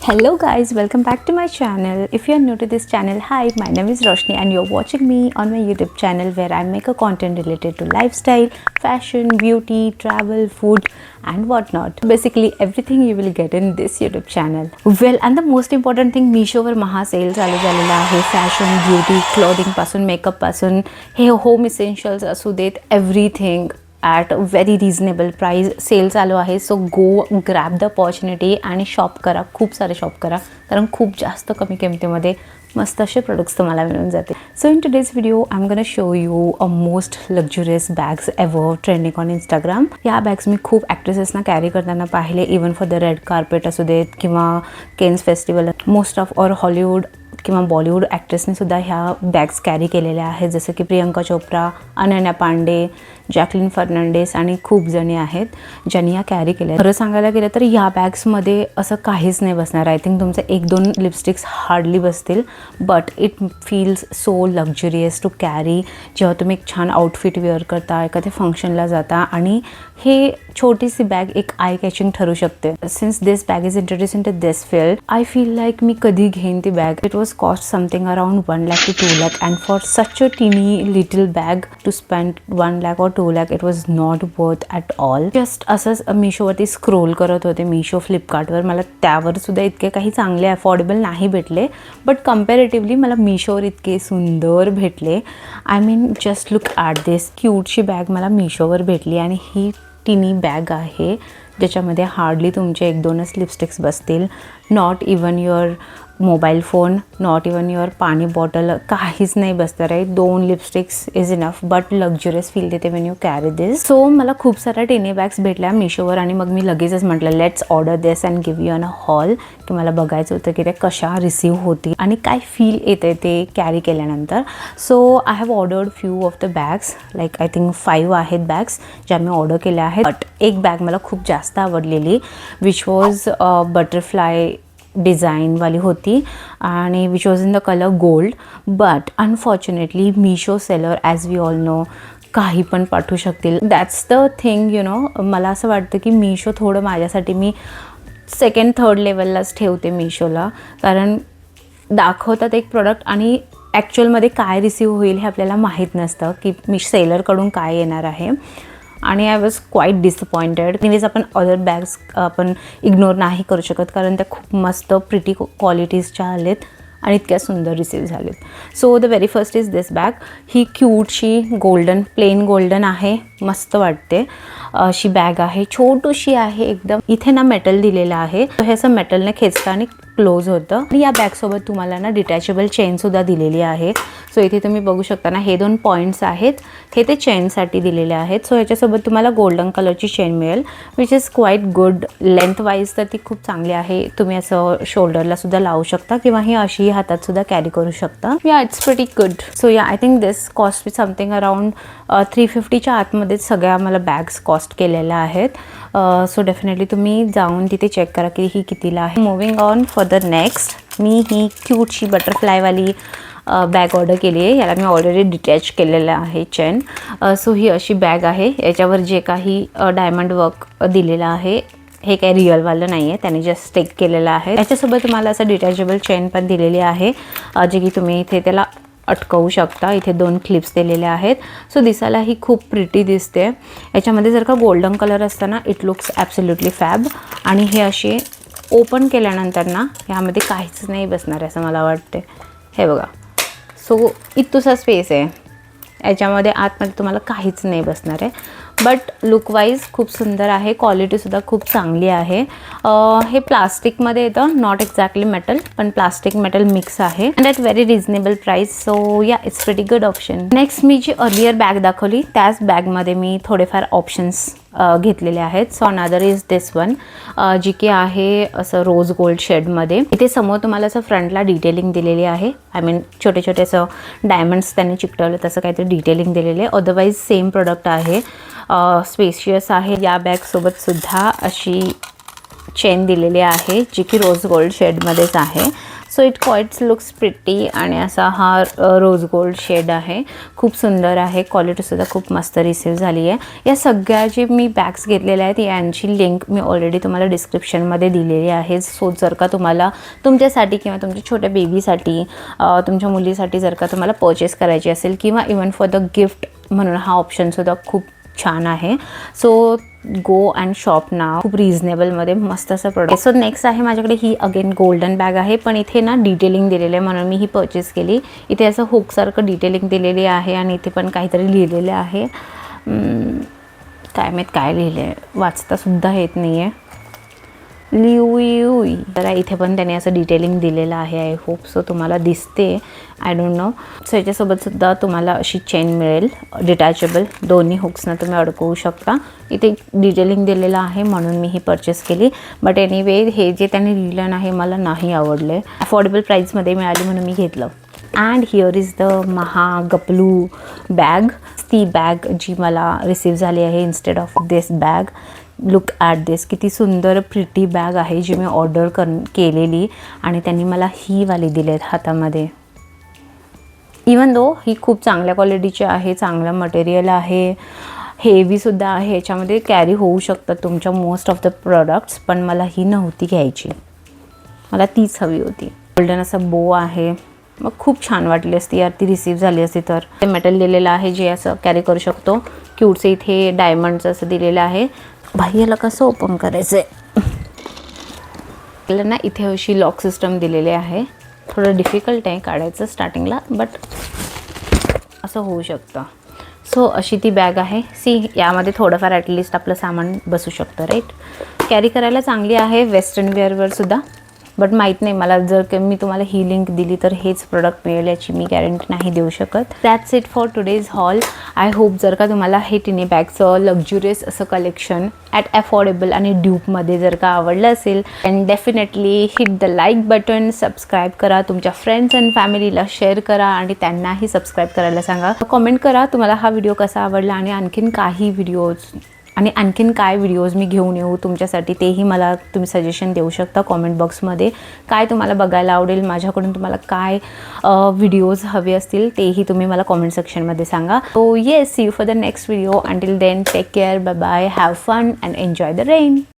Hello guys, welcome back to my channel. If you are new to this channel, hi, my name is Roshni and you're watching me on my YouTube channel where I make a content related to lifestyle, fashion, beauty, travel, food and whatnot. Basically everything you will get in this YouTube channel. Well, and the most important thing, Meeshoवर महा sale चालू झालेला आहे. Fashion, beauty, clothing पासून, makeup पासून, हे home essentials असू देत, everything at very reasonable price sale चालू आहे. So go grab the opportunity आणि शॉप करा, खूप सारे शॉप करा, कारण खूप जास्त कमी किमतीमध्ये मस्त असे प्रोडक्ट्स तुम्हाला मिळून जाते. So in today's video I am gonna show you a most luxurious bags ever trending on Instagram. या बॅग्स मी खूप ॲक्ट्रेसेसना कॅरी करताना पाहिले, even for the red carpet असू देत किंवा Cannes festival. Most of or Hollywood किंवा बॉलिवूड ॲक्ट्रेसने सुद्धा ह्या बॅग्स कॅरी केलेल्या आहेत, जसं की प्रियंका चोप्रा, अनन्या पांडे, जॅकलिन फर्नांडिस आणि खूप जणी आहेत ज्यांनी या कॅरी केल्या. खरं सांगायला गेलं तर या बॅग्समध्ये असं काहीच नाही बसणार. आय थिंक तुमचे 1-2 लिपस्टिक्स हार्डली बसतील, but it feels so luxurious to carry. जेव्हा तुम्ही एक छान आउटफिट वेअर करता, एखाद्या फंक्शनला जाता, आणि हे छोटीशी बॅग एक आय कॅचिंग ठरू शकते. Since this bag is introduce in to this field, I feel like मी कधी घेईन ती bag. It was cost something around 1 lakh to 2 lakh and for such a tiny little bag to spend 1 lakh or 2 lakh it was not worth at all. Just असंच मीशोवरती scroll करत होते, मीशो फ्लिपकार्टवर. मला त्यावर सुद्धा इतके काही चांगले अफोर्डेबल नाही भेटले, बट कम्पॅरेटिव्हली मला मीशोवर इतके सुंदर भेटले. I mean just look at this क्यूटशी बॅग मला मीशोवर भेटली, आणि ही टिनी बॅग आहे ज्याच्यामध्ये हार्डली तुमचे 1-2च लिपस्टिक्स बसतील. Not even your mobile phone, not even your पाणी बॉटल, काहीच नाही बसणार आहे. 2 lipsticks is enough, but luxurious feel देते when you carry this. So मला खूप साऱ्या टिनी बॅग्स भेटल्या मीशोवर, आणि मग मी लगेचच म्हटलं let's order this and give you an a haul, की मला बघायचं होतं की ते कशा रिसीव होती आणि काय फील येते ते कॅरी केल्यानंतर. So I have ordered few of the bags, like I think 5 आहेत बॅग्स ज्या मी ऑर्डर केल्या आहेत. बट एक बॅग मला खूप जास्त आवडलेली, विच वॉज बटरफ्लाय डिझाईनवाली होती आणि which was in the colour gold. But unfortunately Meesho seller as we all know काही पण पाठवू शकतील. That's the thing you know. मला असं वाटतं की मीशो थोडं माझ्यासाठी मी 2nd-3rd लेवललाच ठेवते मीशोला, कारण दाखवतात एक प्रोडक्ट आणि ॲक्च्युअलमध्ये काय रिसीव होईल हे आपल्याला माहीत नसतं की मी सेलरकडून काय येणार आहे. आणि I was quite disappointed. Anyways आपण अदर बॅग्स आपण इग्नोर नाही करू शकत, कारण त्या खूप मस्त प्रिटी क्वालिटीजच्या आलेत आणि इतक्या सुंदर रिसीव झालेत. So the very first is this bag. ही क्यूटशी गोल्डन, प्लेन गोल्डन आहे, मस्त वाटते अशी बॅग आहे. छोटूशी आहे एकदम. इथे ना मेटल दिलेलं आहे, हे असं मेटलने खेचतं आणि क्लोज होतं. आणि या बॅगसोबत तुम्हाला ना डिटॅचेबल चेनसुद्धा दिलेली आहे. सो इथे तुम्ही बघू शकता ना, हे 2 पॉईंट्स आहेत, हे ते चेनसाठी दिलेले आहेत. सो ह्याच्यासोबत तुम्हाला गोल्डन कलरची चेन मिळेल, which is quite good. Length wise तर ती खूप चांगली आहे. तुम्ही असं शोल्डरला सुद्धा लावू शकता किंवा ही अशी हातात सुद्धा कॅरी करू शकता. Yeah it's pretty good. So yeah I think this cost with something around 350च्या आतमध्येच सगळ्या मला बॅग्स कॉस्ट केलेल्या आहेत. सो डेफिनेटली तुम्ही जाऊन तिथे चेक करा की ही कितीला आहे. Moving on for the next, मी ही क्यूटशी बटरफ्लायवाली बॅग ऑर्डर केली आहे. याला मी ऑलरेडी डिटॅच केलेलं आहे चेन. सो ही अशी बॅग आहे. याच्यावर जे काही डायमंड वर्क दिलेलं आहे हे काही रिअलवालं नाही आहे, त्याने जस्ट स्टिक केलेलं आहे. याच्यासोबत तुम्हाला असं डिटॅचेबल चेन पण दिलेली आहे, जे की तुम्ही इथे त्याला अटकवू शकता. इथे 2 क्लिप्स दिलेल्या आहेत. सो दिसायला ही खूप प्रिटी दिसते. याच्यामध्ये जर का गोल्डन कलर असताना इट लुक्स ॲब्सोल्युटली फॅब. आणि हे असे ओपन केल्यानंतर ना ह्यामध्ये काहीच नाही बसणार असं मला वाटते. हे बघा. सो इतुसा स्पेस आहे याच्यामध्ये, आतमध्ये तुम्हाला काहीच नाही बसणार आहे. बट लुकवाईज खूप सुंदर आहे, क्वालिटीसुद्धा खूप चांगली आहे. हे प्लास्टिकमध्ये येतं, नॉट एक्झॅक्टली मेटल, पण प्लास्टिक मेटल मिक्स आहे, and at very reasonable price. So yeah it's pretty good option. Next मी जी अर्लियर बॅग दाखवली त्याच बॅगमध्ये मी थोडेफार ऑप्शन्स घेतलेले आहेत. So another is this one, जी की आहे असं रोज गोल्ड शेडमध्ये. इथे समोर तुम्हाला असं फ्रंटला डिटेलिंग दिलेली आहे. आय मीन छोटे छोटे असं डायमंड्स त्यांनी चिकटवलं तसं काहीतरी डिटेलिंग दिलेलं आहे. अदरवाईज सेम प्रोडक्ट आहे, स्पेशियस आहे. या बॅगसोबत सुद्धा अशी चेन दिलेली आहे जी की रोज गोल्ड शेडमध्येच आहे. So so it quite looks pretty आणि असा हा रोज गोल्ड शेड आहे. खूप सुंदर आहे. क्वालिटीसुद्धा खूप मस्त रिसीव झाली आहे. या सगळ्या जे मी बॅग्स घेतलेल्या आहेत यांची लिंक मी ऑलरेडी तुम्हाला डिस्क्रिप्शनमध्ये दिलेली आहे. सो जर का तुम्हाला तुमच्यासाठी किंवा तुमच्या छोट्या बेबीसाठी, तुमच्या मुलीसाठी जर का तुम्हाला परचेस करायची असेल किंवा इवन फॉर द गिफ्ट म्हणून हा ऑप्शनसुद्धा खूप छान आहे. सो गो अँड शॉप नाव. खूप रिजनेबलमध्ये मस्त असं प्रोडक्ट. सो नेक्स्ट आहे माझ्याकडे ही अगेन गोल्डन बॅग आहे, पण इथे ना डिटेलिंग दिलेलं आहे म्हणून मी ही परचेस केली. इथे असं हुकसारखं डिटेलिंग दिलेली आहे आणि इथे पण काहीतरी लिहिलेलं आहे. काय माहीत काय लिहिलं आहे, वाचतासुद्धा येत नाही आहे. लिऊई तर इथे पण त्याने असं डिटेलिंग दिलेलं आहे. आय होप सो तुम्हाला दिसते, आय डोंट नो. सो याच्यासोबतसुद्धा तुम्हाला अशी चेन मिळेल डिटॅचेबल. दोन्ही हुक्सना तुम्ही अडकवू शकता. इथे डिटेलिंग दिलेलं आहे म्हणून मी ही परचेस केली. बट एनिवे हे जे त्याने लिहिलं नाही मला नाही आवडले. अफोर्डेबल प्राईसमध्ये मिळाली म्हणून मी घेतलं. अँड हिअर इज द महागपलू बॅग. ती बॅग जी मला रिसीव झाली आहे instead of this bag. Look at this. किती सुंदर प्रिटी बॅग आहे जी मी ऑर्डर केलेली आणि त्यांनी मला ही वाली दिली आहेत हातामध्ये. इवन दो ही खूप चांगल्या क्वालिटीची आहे, चांगलं मटेरियल आहे, हेवीसुद्धा आहे, ह्याच्यामध्ये कॅरी होऊ शकतात तुमच्या मोस्ट ऑफ द प्रोडक्ट्स. पण मला ही नव्हती घ्यायची, मला तीच हवी होती. गोल्डन असा बो आहे, मग खूप छान वाटली असती यार ती रिसीव झाली असती तर. ते मेटल दिलेलं आहे जे असं कॅरी करू शकतो. क्यूटचं इथे डायमंडचं असं दिलेलं आहे. भाई याला कसं ओपन करायचं आहे त्याला ना. इथे अशी लॉक सिस्टम दिलेली आहे. थोडं डिफिकल्ट आहे काढायचं स्टार्टिंगला, बट असं होऊ शकतं. सो अशी ती बॅग आहे. सी यामध्ये थोडंफार ॲटलिस्ट आपलं सामान बसू शकतं, राईट. कॅरी करायला चांगली आहे वेस्टर्न वेअरवरसुद्धा. बट माहीत नाही मला, जर मी तुम्हाला ही लिंक दिली तर हेच प्रोडक्ट मिळेल याची मी गॅरंटी नाही देऊ शकत. That's it for today's hall. I hope जर का तुम्हाला हे टिनी बॅगचं लक्झुरियस असं कलेक्शन ॲट अफोर्डेबल आणि ड्यूपमध्ये जर का आवडलं असेल and definitely hit the like button. Subscribe करा, तुमच्या फ्रेंड्स अँड फॅमिलीला शेअर करा आणि त्यांनाही सबस्क्राईब करायला सांगा. कमेंट करा तुम्हाला हा व्हिडिओ कसा आवडला आणि आणखीन काही व्हिडिओज आणि आणखीन काय व्हिडिओज मी घेऊन येऊ तुमच्यासाठी तेही मला तुम्ही सजेशन देऊ शकता कॉमेंट बॉक्समध्ये. काय तुम्हाला बघायला आवडेल, माझ्याकडून तुम्हाला काय व्हिडिओज हवे असतील तेही तुम्ही मला कॉमेंट सेक्शनमध्ये सांगा. So yes, see you for the next video. Until then take care, bye bye, have fun and enjoy the rain.